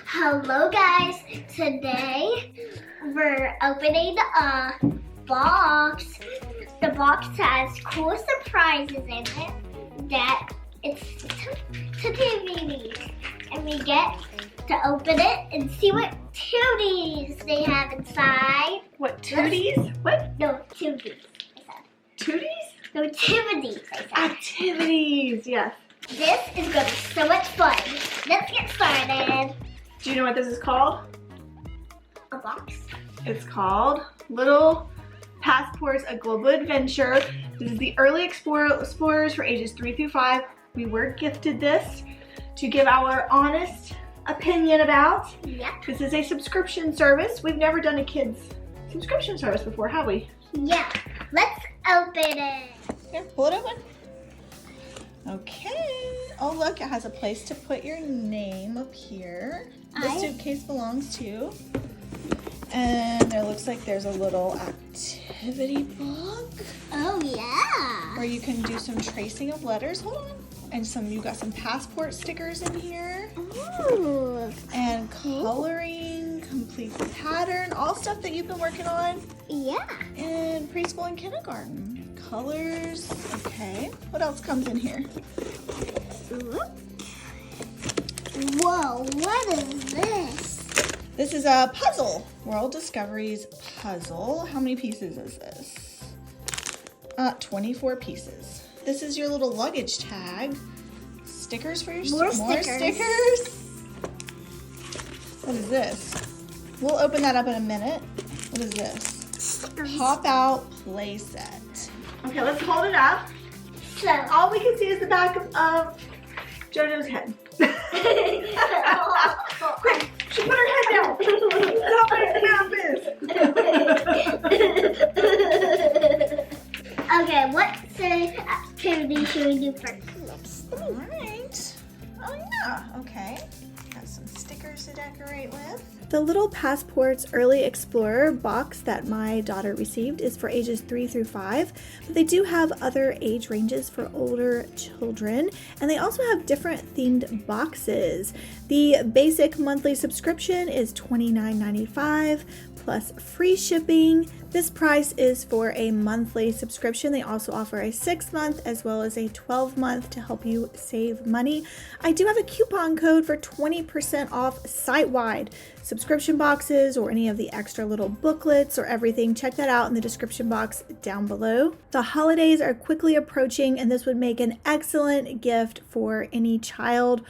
Hello guys, today we're opening a box. The box has cool surprises in it that it's to TVs. And we get to open it and see what tooties they have inside. What, tooties? What? No, tooties, I said. Tooties? No, activities, I said. Activities, yes. This is going to be so much fun. Let's get started. Do you know what this is called? A box. It's called Little Passports, A Global Adventure. This is the early explorers for ages 3 through 5. We were gifted this to give our honest opinion about. Yep. This is a subscription service. We've never done a kids subscription service before, have we? Yeah. Let's open it. Here, pull it open. Okay. Oh, look, it has a place to put your name up here. This suitcase belongs to. And there looks like there's a little activity book. Oh, yeah. Where you can do some tracing of letters. Hold on. And you got some passport stickers in here. Ooh. And coloring, complete the pattern, all stuff that you've been working on. Yeah. In preschool and kindergarten. Colors. Okay. What else comes in here? Whoa, what is this? This is a puzzle. World Discoveries puzzle. How many pieces is this? 24 pieces. This is your little luggage tag. Stickers for your More stickers. What is this? We'll open that up in a minute. What is this? Pop out play set. Okay, let's hold it up. So, All we can see is the back of JoJo's head. Quick, she put her head down. Stop making this. okay, what activity should we do first? All right. Oh yeah, okay. Got some stickers to decorate with. The Little Passports Early Explorer box that my daughter received is for ages 3 through 5, but they do have other age ranges for older children, and they also have different themed boxes. The basic monthly subscription is $29.95 plus free shipping. This price is for a monthly subscription. They also offer a 6-month as well as a 12-month to help you save money. I do have a coupon code for 20% off site-wide subscription boxes or any of the extra little booklets or everything. Check that out in the description box down below. The holidays are quickly approaching, and this would make an excellent gift for any child